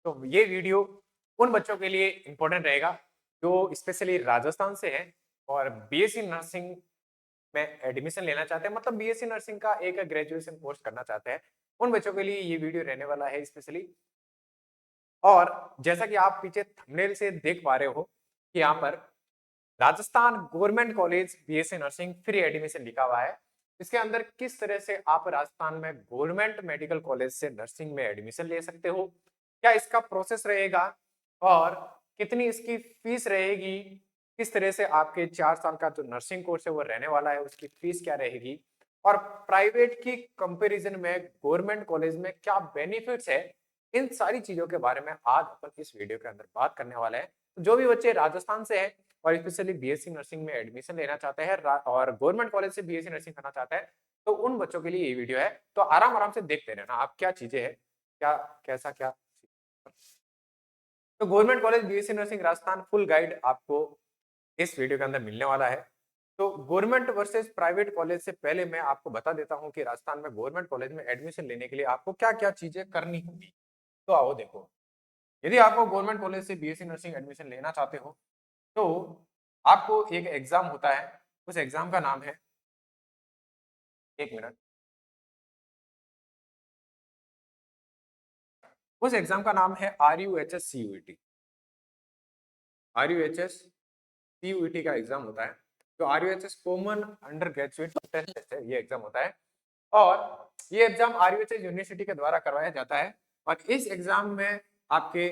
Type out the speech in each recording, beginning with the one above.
तो ये वीडियो उन बच्चों के लिए इम्पोर्टेंट रहेगा जो स्पेशली राजस्थान से हैं और बीएससी नर्सिंग में एडमिशन लेना चाहते हैं, मतलब बीएससी नर्सिंग का एक ग्रेजुएशन कोर्स करना चाहते हैं। उन बच्चों के लिए ये वीडियो रहने वाला है स्पेशली। और जैसा कि आप पीछे थंबनेल से देख पा रहे हो कि यहाँ पर Rajasthan government college BSc nursing free admission लिखा हुआ है। इसके अंदर किस तरह से आप राजस्थान में गवर्नमेंट मेडिकल कॉलेज से नर्सिंग में एडमिशन ले सकते हो, क्या इसका प्रोसेस रहेगा और कितनी इसकी फीस रहेगी, किस तरह से आपके 4 साल का जो नर्सिंग कोर्स है वो रहने वाला है, उसकी फीस क्या रहेगी और प्राइवेट की कंपैरिजन में गवर्नमेंट कॉलेज में क्या बेनिफिट्स है, इन सारी चीजों के बारे में आज अपन इस वीडियो के अंदर बात करने वाले हैं। तो जो भी बच्चे राजस्थान से हैं और स्पेशली बीएससी नर्सिंग में एडमिशन लेना चाहते हैं और गवर्नमेंट कॉलेज से बीएससी नर्सिंग करना चाहते हैं, तो उन बच्चों के लिए ये वीडियो है। तो आराम आराम से देखते रहना आप क्या चीजें हैं, क्या कैसा क्या। तो government college BSc nursing Rajasthan full guide आपको इस वीडियो के अंदर मिलने वाला है। तो गवर्नमेंट वर्सेस प्राइवेट कॉलेज से पहले मैं आपको बता देता हूं कि राजस्थान में गवर्नमेंट कॉलेज में एडमिशन लेने के लिए आपको क्या क्या चीजें करनी होगी। तो आओ देखो, यदि आपको गवर्नमेंट कॉलेज से बीएससी नर्सिंग एडमिशन लेना चाहते हो तो आपको एक एग्जाम होता है। उस एग्जाम का नाम है, एक मिनट, उस एग्जाम का नाम है RUHS CUET। RUHS CUET का एग्जाम होता है। तो RUHS common undergraduate test है, ये एग्जाम होता है और ये एग्जाम RUHS यूनिवर्सिटी के द्वारा करवाया जाता है। और इस एग्जाम में आपके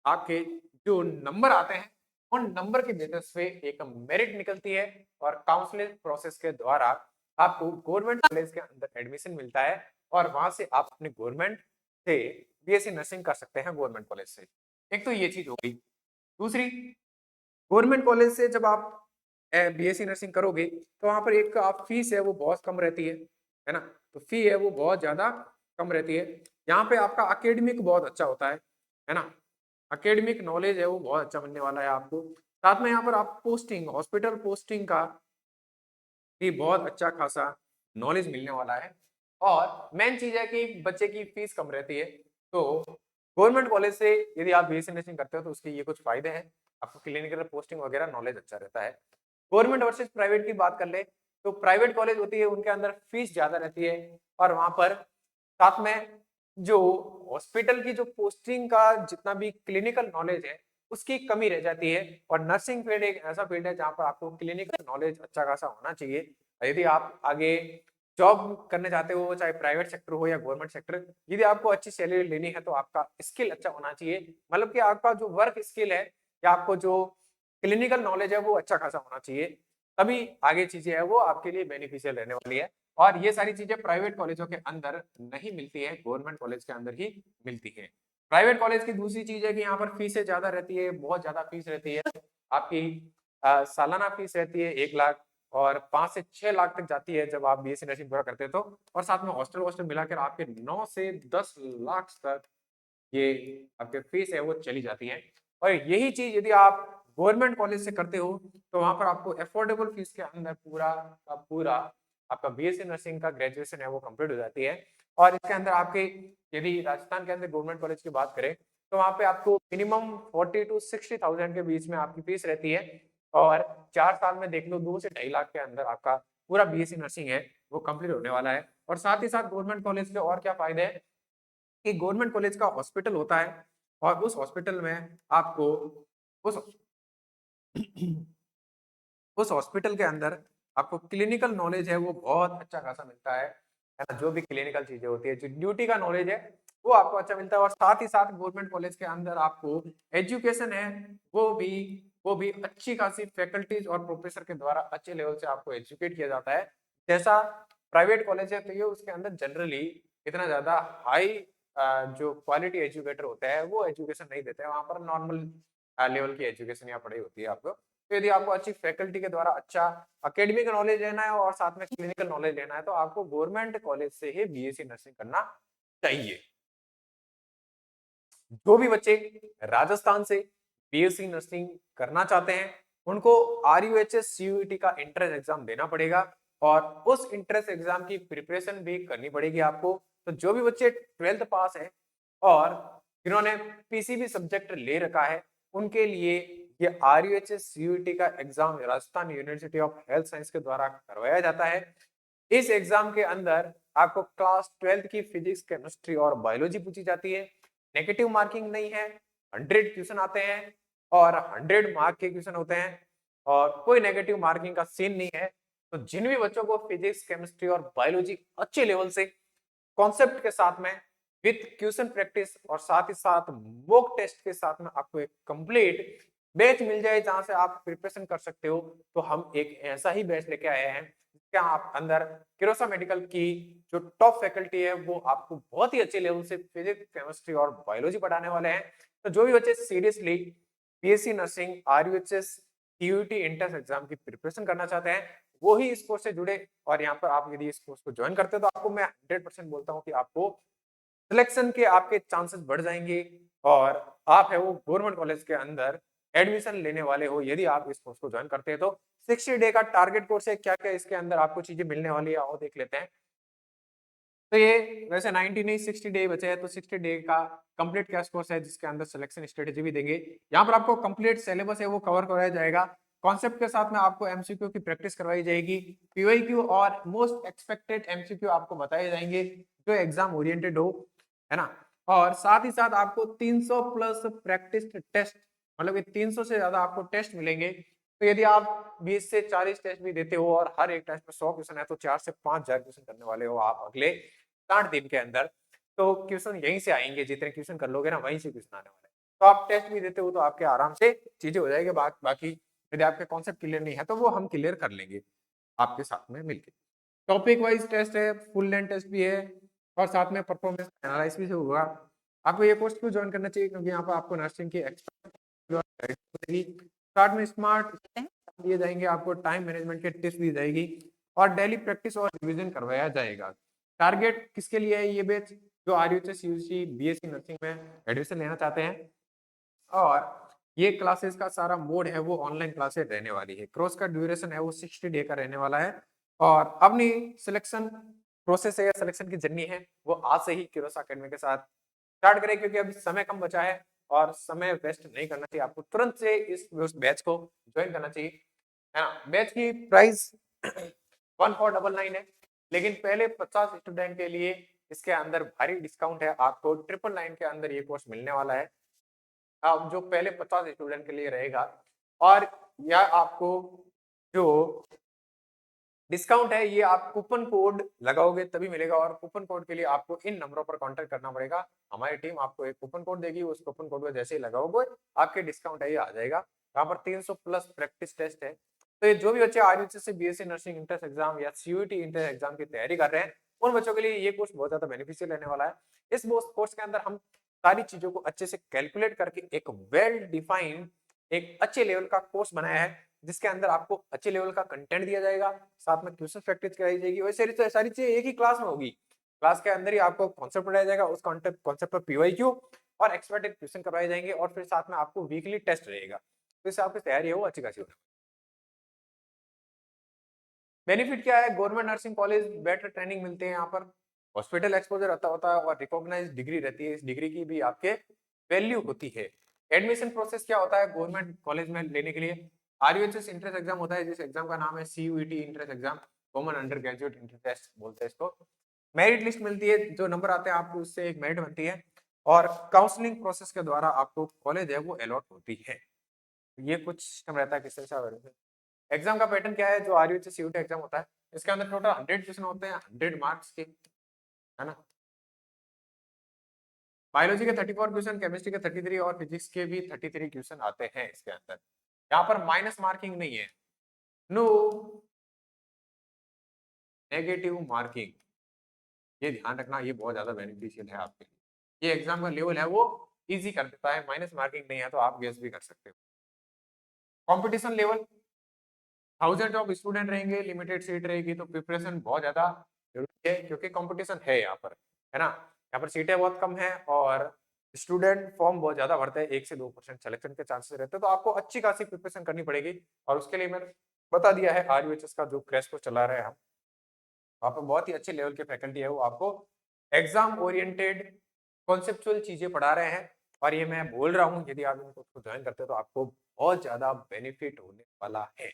आपके जो नंबर आते हैं उन नंबर के बेसिस पे एक मेरिट निकलती है और काउंसलिंग प्रोसेस के द्वारा आपको गवर्नमेंट कॉलेज के अंदर एडमिशन मिलता है और वहां से आप अपने गवर्नमेंट से बीएससी नर्सिंग कर सकते हैं गवर्नमेंट कॉलेज से। एक तो ये चीज हो गई। दूसरी, गवर्नमेंट कॉलेज से जब आप बीएससी नर्सिंग करोगे तो वहां पर एक आप फीस है वो बहुत कम रहती है ना। तो फी है वो बहुत ज्यादा कम रहती है। यहाँ पे आपका अकेडमिक बहुत अच्छा होता है ना। अकेडमिक नॉलेज है वो बहुत अच्छा मिलने वाला है आपको। साथ में यहाँ पर आप पोस्टिंग, हॉस्पिटल पोस्टिंग का भी बहुत अच्छा खासा नॉलेज मिलने वाला है। और मेन चीज है कि बच्चे की फीस कम रहती है। तो गवर्नमेंट कॉलेज से यदि आप बीएससी नर्सिंग करते हो तो उसके ये कुछ फायदे हैं, आपको क्लिनिकल पोस्टिंग वगैरह नॉलेज अच्छा रहता है। गवर्नमेंट वर्सेस प्राइवेट की बात कर ले तो प्राइवेट कॉलेज होती है उनके अंदर फीस ज्यादा रहती है और वहां पर साथ में जो हॉस्पिटल की जो पोस्टिंग का जितना भी क्लिनिकल नॉलेज है उसकी कमी रह जाती है। और नर्सिंग फील्ड एक ऐसा फील्ड है जहाँ पर आपको क्लिनिकल नॉलेज अच्छा खासा होना चाहिए। यदि आप आगे जॉब करने चाहते हो चाहे प्राइवेट सेक्टर हो या गवर्नमेंट सेक्टर, यदि आपको अच्छी सैलरी लेनी है तो आपका स्किल अच्छा होना चाहिए, मतलब कि आपका जो वर्क स्किल है या आपको जो क्लिनिकल नॉलेज है वो अच्छा खासा होना चाहिए। तभी आगे चीजें है वो आपके लिए बेनिफिशियल रहने वाली है। और ये सारी चीजें प्राइवेट कॉलेजों के अंदर नहीं मिलती है, गवर्नमेंट कॉलेज के अंदर ही मिलती है। प्राइवेट कॉलेज की दूसरी चीज है कि यहाँ पर फीसें ज्यादा रहती है, बहुत ज्यादा फीस रहती है आपकी। सालाना फीस रहती है 1 लाख और 5 से 6 लाख तक जाती है जब आप बीएससी नर्सिंग पूरा करते हो तो। और साथ में हॉस्टल वॉस्टल मिलाकर आपके 9 से 10 लाख तक ये आपके फीस है वो चली जाती है। और यही चीज यदि आप गवर्नमेंट कॉलेज से करते हो तो वहां पर आपको अफोर्डेबल फीस के अंदर पूरा का पूरा आपका बीएससी नर्सिंग का ग्रेजुएशन है वो कंप्लीट हो जाती है। और इसके अंदर आपके, यदि राजस्थान के अंदर गवर्नमेंट कॉलेज की बात करें तो वहां पे आपको मिनिमम 40 to 60 थाउजेंड के बीच में आपकी फीस रहती है। और 4 साल में देख लो 2 से 2.5 लाख के अंदर आपका पूरा बीएससी नर्सिंग है वो कंप्लीट होने वाला है। और साथ ही साथ गवर्नमेंट कॉलेज के और क्या फायदे हैं कि गवर्नमेंट कॉलेज का हॉस्पिटल होता है और उस हॉस्पिटल में आपको उस उस हॉस्पिटल के अंदर आपको क्लिनिकल नॉलेज है वो बहुत अच्छा खासा मिलता है ना। जो भी क्लिनिकल चीजें होती है, जो ड्यूटी का नॉलेज है वो आपको अच्छा मिलता है। और साथ ही साथ गवर्नमेंट कॉलेज के अंदर आपको एजुकेशन है वो भी अच्छी खासी फैकल्टीज और प्रोफेसर के द्वारा अच्छे लेवल से आपको एजुकेट किया जाता है। जैसा प्राइवेट कॉलेज है तो ये उसके अंदर जनरली इतना ज्यादा हाई जो क्वालिटी एजुकेटर होते हैं वो एजुकेशन नहीं देते हैं, वहां पर नॉर्मल लेवल की एजुकेशन यहाँ पढ़ाई होती है आपको। तो यदि आपको अच्छी फैकल्टी के द्वारा अच्छा अकेडमिक नॉलेज लेना है और साथ में क्लिनिकल नॉलेज लेना है तो आपको गवर्नमेंट कॉलेज से ही बीएससी नर्सिंग करना चाहिए। जो भी बच्चे राजस्थान से बीएससी नर्सिंग करना चाहते हैं उनको RUHS CUET का एंट्रेंस एग्जाम देना पड़ेगा और उस एंट्रेंस एग्जाम की प्रिपरेशन भी करनी पड़ेगी आपको। तो जो भी बच्चे 12th पास है और जिन्होंने पीसीबी सब्जेक्ट ले रखा है उनके लिए ये आरयूएचएस सीयूईटी का exam Rajasthan university of health science के द्वारा करवाया जाता है। इस एग्जाम के अंदर आपको क्लास 12th की फिजिक्स, केमिस्ट्री और बायोलॉजी पूछी जाती है। नेगेटिव मार्किंग नहीं है, 100 क्वेश्चन आते हैं और 100 मार्क के क्वेश्चन होते हैं और कोई नेगेटिव मार्किंग का सीन नहीं है। तो जिन भी बच्चों को फिजिक्स, केमिस्ट्री और बायोलॉजी अच्छे लेवल से कॉन्सेप्ट के साथ में विथ क्वेश्चन प्रैक्टिस और साथ ही साथ मॉक टेस्ट के साथ में आपको एक कंप्लीट बैच मिल जाए जहां से आप प्रिपरेशन कर सकते हो, तो हम एक ऐसा ही बैच लेके आए हैं जिसके आप अंदर किरोसा मेडिकल की जो टॉप फैकल्टी है वो आपको बहुत ही अच्छे लेवल से फिजिक्स, केमिस्ट्री और बायोलॉजी पढ़ाने वाले हैं। तो जो भी बच्चे seriously BSc nursing, RUHS, TUT entrance exam की प्रिपरेशन करना चाहते हैं वो ही इस कोर्स से जुड़े। और यहाँ पर आप यदि इस कोर्स को ज्वाइन करते हैं तो आपको मैं 100% बोलता हूँ कि आपको सिलेक्शन के आपके चांसेस बढ़ जाएंगे और आप है वो गवर्नमेंट कॉलेज के अंदर एडमिशन लेने वाले हो यदि आप इस कोर्स को ज्वाइन करते हैं तो। 60 डे का टारगेट कोर्स है, क्या क्या इसके अंदर आपको चीजें मिलने वाली है आओ देख लेते हैं। तो ये वैसे 90 नहीं 60 डे बचे हैं, तो 60 डे का कंप्लीट क्रैश कोर्स है जिसके अंदर सिलेक्शन स्ट्रेटेजी भी देंगे। यहाँ पर आपको कंप्लीट सिलेबस है वो कवर कराया जाएगा। कॉन्सेप्ट के साथ में आपको एमसीक्यू की प्रैक्टिस करवाई जाएगी, पीवाईक्यू और मोस्ट एक्सपेक्टेड एमसीक्यू आपको बताए जाएंगे जो एग्जाम ओरिएंटेड हो, है ना। और साथ ही साथ आपको 300 प्लस प्रैक्टिस टेस्ट, मतलब कि 300 से ज्यादा आपको टेस्ट मिलेंगे। तो यदि आप 20 से 40 टेस्ट भी देते हो और हर एक टेस्ट में 100 क्वेश्चन है तो 4 से 5 हजार क्वेश्चन करने वाले हो आप अगले 60 दिन के अंदर। तो क्वेश्चन यहीं से आएंगे, जितने क्वेश्चन कर लोगे ना वहीं से क्वेश्चन आने वाले हैं। तो आप टेस्ट भी देते हो तो आपके आराम से चीजें हो जाएगी। बाकी यदि आपके कॉन्सेप्ट क्लियर नहीं है तो वो हम क्लियर कर लेंगे आपके साथ में मिलकर। टॉपिक वाइज टेस्ट है, फुल लेंथ टेस्ट भी है और साथ में परफॉर्मेंस एनालिसिस भी होगा। आपको ये कोर्स क्यों ज्वाइन करना चाहिए, क्योंकि यहाँ पर आपको नर्सिंग की एक्सपर्ट स्टार्ट में स्मार्ट दिए जाएंगे, आपको टाइम मैनेजमेंट के टिप्स दी जाएगी और डेली प्रैक्टिस और रिवीजन करवाया जाएगा। टारगेट किसके लिए है ये बैच, जो आरयूएचएस यूजी बीएससी नर्सिंग में एडमिशन लेना चाहते हैं। और ये क्लासेस का सारा मोड है वो ऑनलाइन क्लासेस रहने वाली है। कोर्स का ड्यूरेशन है वो 60 डे का रहने वाला है और अपनी सिलेक्शन प्रोसेस है या सिलेक्शन की जर्नी है वो आज से ही किरोस एकेडमी के साथ स्टार्ट करें, क्योंकि अभी समय कम बचा है और समय वेस्ट नहीं करना चाहिए। आपको तुरंत से इस बैच को ज्वाइन करना चाहिए, है ना। बैच की प्राइस 1499 है, लेकिन पहले 50 स्टूडेंट के लिए इसके अंदर भारी डिस्काउंट है। आपको 999 के अंदर ये कोर्स मिलने वाला है, अब जो पहले 50 स्टूडेंट के लिए रहेगा। और यह आपको जो डिस्काउंट है ये आप कूपन कोड लगाओगे तभी मिलेगा और कूपन कोड के लिए आपको इन नंबरों पर कांटेक्ट करना पड़ेगा। हमारी टीम आपको एक कूपन कोड देगी, उस कूपन कोड को जैसे ही लगाओगे आपके डिस्काउंट है ये आ जाएगा। यहाँ पर 300 प्लस प्रैक्टिस टेस्ट है। तो ये जो भी बच्चे आरयूएचएस से बीएससी नर्सिंग इंट्रेंस एग्जाम या सीयूईटी इंट्रेंस एग्जाम की तैयारी कर रहे हैं उन बच्चों के लिए ये कोर्स बहुत ज्यादा बेनिफिशियल रहने वाला है। इस कोर्स के अंदर हम सारी चीजों को अच्छे से कैलकुलेट करके एक वेल डिफाइंड एक अच्छे लेवल का कोर्स बनाया है जिसके अंदर आपको अच्छे लेवल का कंटेंट दिया जाएगा, साथ में क्वेश्चन प्रैक्टिस कराई जाएगी। वैसे सारी चीजें एक ही क्लास में होगी, क्लास के अंदर ही आपको कॉन्सेप्ट पढ़ाया जाएगा, उस कॉन्सेप्ट पर पीवाईक्यू और एक्सपर्टेड क्वेश्चन करवाए जाएंगे और फिर साथ में आपको वीकली टेस्ट रहेगा। तो इससे आपकी तैयारी है वो अच्छी खासी होगी। बेनिफिट क्या है, government nursing college better training मिलते हैं यहाँ पर, हॉस्पिटल एक्सपोजर आता होता है और रिकॉग्नाइज डिग्री रहती है, इस डिग्री की भी आपके वैल्यू होती है। एडमिशन प्रोसेस क्या होता है गवर्नमेंट कॉलेज में लेने के लिए, आरयूएचएस इंट्रेंस एग्जाम होता है जिस एग्जाम का नाम है CUET entrance exam, common undergraduate entrance test बोलते हैं इसको। मेरिट लिस्ट मिलती है, जो नंबर आते हैं आपको उससे एक मेरिट बनती है और काउंसलिंग प्रोसेस के द्वारा आपको कॉलेज है वो अलॉट होती है। ये कुछ सिस्टम रहता है किस तरह से। एग्जाम का पैटर्न क्या है, जो आरयूएचएस सीयूटी एग्जाम होता है इसके अंदर टोटल 100 क्वेश्चन होते हैं 100 मार्क्स के, है ना। बायोलॉजी के 34 क्वेश्चन, केमिस्ट्री के 33 और फिजिक्स के भी 33 क्वेश्चन आते हैं इसके अंदर। यहाँ पर माइनस मार्किंग नहीं है, नो नेगेटिव मार्किंग, ये ध्यान रखना, ये बहुत ज्यादा बेनिफिशियल है आपके लिए। ये एग्जाम का लेवल है वो इजी कर देता है, माइनस मार्किंग नहीं है तो आप गेस भी कर सकते हो। कंपटीशन लेवल 1000 ऑफ स्टूडेंट रहेंगे, लिमिटेड सीट रहेगी, तो प्रिपरेशन बहुत ज्यादा जरूरी है क्योंकि कंपटीशन है यहाँ पर, है ना। यहाँ पर सीटें बहुत कम है और स्टूडेंट फॉर्म बहुत ज्यादा भरते हैं, 1 से 2% सिलेक्शन के चांसेस रहते हैं, तो आपको अच्छी खासी प्रिपरेशन करनी पड़ेगी। और उसके लिए मैंने बता दिया है आरयूएचएस का जो क्रैश कोर्स चला रहे हैं हम, वहाँ पर बहुत ही अच्छे लेवल के फैकल्टी है वो आपको एग्जाम ओरिएंटेड कॉन्सेप्चुअल चीजें पढ़ा रहे हैं और ये मैं बोल रहा हूँ यदि आप इन कोर्स को ज्वाइन करते हो तो आपको बहुत ज्यादा बेनिफिट होने वाला है।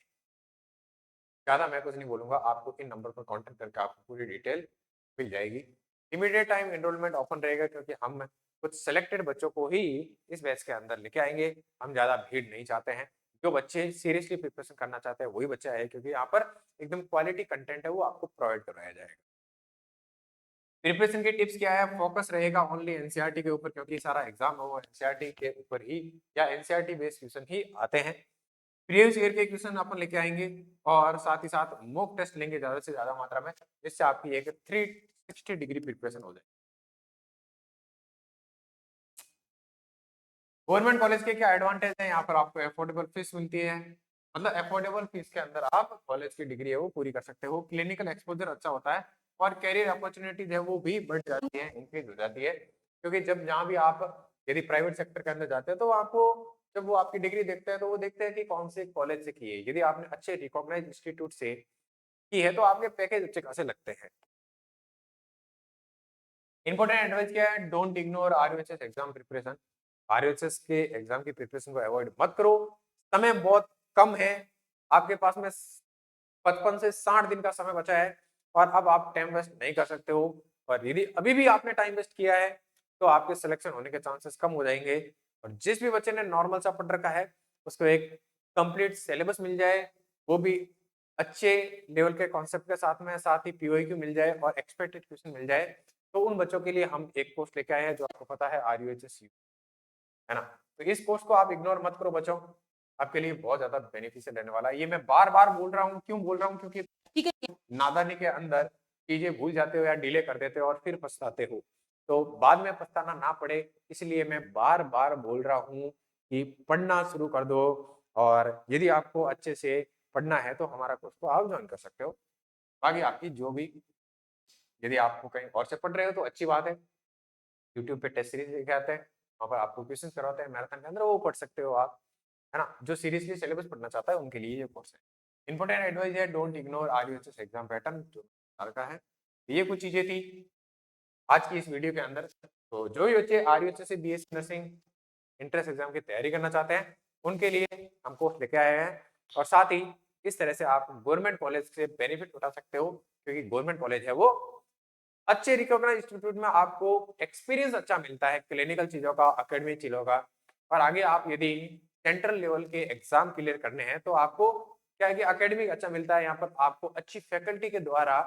ज्यादा मैं कुछ नहीं बोलूंगा, आपको इन नंबर पर कांटेक्ट करके आपको पूरी डिटेल मिल जाएगी। इमीडिएट टाइम एनरोलमेंट ओपन रहेगा क्योंकि हम कुछ सिलेक्टेड बच्चों को ही इस बैच के अंदर लेके आएंगे। हम ज्यादा भीड़ नहीं चाहते हैं। जो बच्चे सीरियसली प्रिपरेशन करना चाहते हैं वही बच्चा है, क्योंकि यहाँ पर एकदम क्वालिटी कंटेंट है वो आपको प्रोवाइड करवाया जाएगा। प्रिपरेशन की टिप्स क्या है, फोकस रहेगा ओनली एनसीईआरटी के ऊपर, क्योंकि सारा एग्जाम है वो एनसीईआरटी के ऊपर ही या एनसीईआरटी बेस्ड क्वेश्चन ही आते हैं। प्रीवियस ईयर के क्वेश्चन अपन लेके आएंगे और साथ ही साथ मॉक टेस्ट लेंगे ज्यादा से ज्यादा मात्रा में, जिससे आपकी एक 360 डिग्री प्रिपरेशन हो जाए। गवर्नमेंट कॉलेज के क्या एडवांटेज है, यहाँ पर आपको अफोर्डेबल फीस मिलती है, मतलब अफोर्डेबल फीस के अंदर आप कॉलेज की डिग्री है वो पूरी कर सकते हो। क्लिनिकल एक्सपोजर अच्छा होता है और कैरियर अपॉर्चुनिटीज है वो भी बढ़ जाती है, इंक्रीज हो जाती है, क्योंकि जब जहाँ भी आप यदि प्राइवेट सेक्टर के अंदर जाते हैं तो आपको जब वो आपकी डिग्री देखते हैं तो वो देखते हैं कि कौन से कॉलेज से की है। यदि आपने अच्छे रिकॉग्नाइज इंस्टीट्यूट से की है तो आपके पैकेज अच्छे खासे लगते हैं। इंपॉर्टेंट एडवाइस क्या है, don't ignore RUHS exam preparation. RUHS के एग्जाम की प्रिपरेशन को अवॉइड मत करो। समय बहुत कम है, आपके पास में 55 से 60 दिन का समय बचा है और अब आप टाइम वेस्ट नहीं कर सकते हो। और यदि अभी भी आपने टाइम वेस्ट किया है तो आपके सिलेक्शन होने के चांसेस कम हो जाएंगे। और जिस भी बच्चे ने नॉर्मल सा पढ़ रखा है उसको एक कंप्लीट सिलेबस मिल जाए, वो भी अच्छे लेवल के कॉन्सेप्ट के साथ में, साथ ही पीओक्यू मिल जाए और एक्सपेक्टेड क्वेश्चन मिल जाए, तो उन बच्चों के लिए हम एक कोर्स लेके आए हैं जो आपको पता है आरयूएचएस है ना। तो इस कोर्स को आप इग्नोर मत करो बच्चों, आपके लिए बहुत ज्यादा बेनिफिशियल रहने वाला है। ये मैं बार बार बोल रहा हूँ, क्यों बोल रहा हूँ, क्योंकि ठीक है नादानी के अंदर चीजें भूल जाते हो या डिले कर देते हो और फिर पछताते हो, तो बाद में पछताना ना पड़े इसलिए मैं बार बार बोल रहा हूँ कि पढ़ना शुरू कर दो। और यदि आपको अच्छे से पढ़ना है तो हमारा कोर्स को आप ज्वाइन कर सकते हो। बाकी आपकी जो भी, यदि आपको कहीं और से पढ़ रहे हो तो अच्छी बात है, यूट्यूब पे टेस्ट सीरीज लेके आते हैं, वहाँ पर आपको क्वेश्चन करवाते हैं मैराथन के अंदर, वो पढ़ सकते हो आप, है ना। जो सीरियसली सिलेबस पढ़ना चाहता है उनके लिए ये कोर्स है। इंपॉर्टेंट एडवाइस है, don't ignore RUHS exam pattern जो का है। ये कुछ चीजें थी आज की इस वीडियो के अंदर। तो जो भी बच्चे आरयूएचएस से बीएससी नर्सिंग इंट्रेंस एग्जाम की तैयारी करना चाहते हैं उनके लिए हम कोर्स लेके आए हैं, और साथ ही इस तरह से आप गवर्नमेंट कॉलेज से बेनिफिट उठा सकते हो, क्योंकि गवर्नमेंट कॉलेज है वो अच्छे रिकॉग्नाइज इंस्टीट्यूट में आपको एक्सपीरियंस अच्छा मिलता है क्लिनिकल चीजों का, एकेडमिक चीजों का। और आगे आप यदि सेंट्रल लेवल के एग्जाम क्लियर करने हैं तो आपको क्या है कि एकेडमिक अच्छा मिलता है, यहाँ पर आपको अच्छी फैकल्टी के द्वारा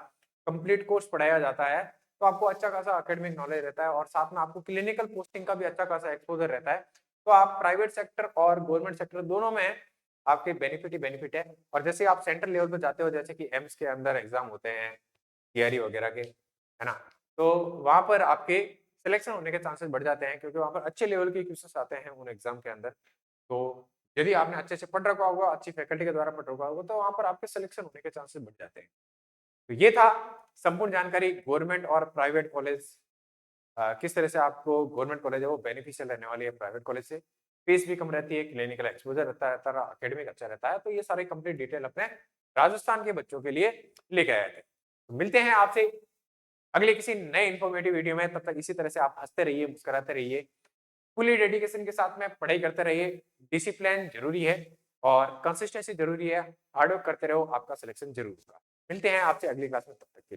कंप्लीट कोर्स पढ़ाया जाता है, तो आपको अच्छा खासा एकेडमिक नॉलेज रहता है और साथ में आपको क्लिनिकल पोस्टिंग का भी अच्छा खासा एक्सपोजर रहता है। तो आप प्राइवेट सेक्टर और गवर्नमेंट सेक्टर दोनों में आपके बेनिफिट ही बेनिफिट है। और जैसे आप सेंट्रल लेवल पर जाते हो, जैसे कि एम्स के अंदर एग्जाम होते हैं थियरी वगैरह के, है ना, तो वहां पर आपके सिलेक्शन होने के चांसेस बढ़ जाते हैं, क्योंकि वहां पर अच्छे लेवल के क्वेश्चंस आते हैं उन एग्जाम के अंदर। तो यदि आपने अच्छे से पढ़ रखा होगा, अच्छी फैकल्टी के द्वारा पढ़ रखा होगा, तो वहां पर आपके सिलेक्शन होने के चांसेस बढ़ जाते हैं। तो ये था संपूर्ण जानकारी गवर्नमेंट और प्राइवेट कॉलेज, किस तरह से आपको गवर्नमेंट कॉलेज है वो बेनिफिशियल रहने वाली है प्राइवेट कॉलेज से। फीस भी कम रहती है, क्लिनिकल एक्सपोजर रहता है, एकेडमिक अच्छा रहता है। तो ये सारी कंप्लीट डिटेल अपने राजस्थान के बच्चों के लिए लेके आए थे। तो मिलते हैं आपसे अगले किसी नए इन्फॉर्मेटिव वीडियो में, तब तक इसी तरह से आप हंसते रहिए, मुस्कुराते रहिए, फुली डेडिकेशन के साथ में पढ़ाई करते रहिए। डिसिप्लिन जरूरी है और कंसिस्टेंसी जरूरी है, हार्डवर्क करते रहो, आपका सिलेक्शन जरूर होगा। मिलते हैं आपसे अगली क्लास में, तब तक के लिए।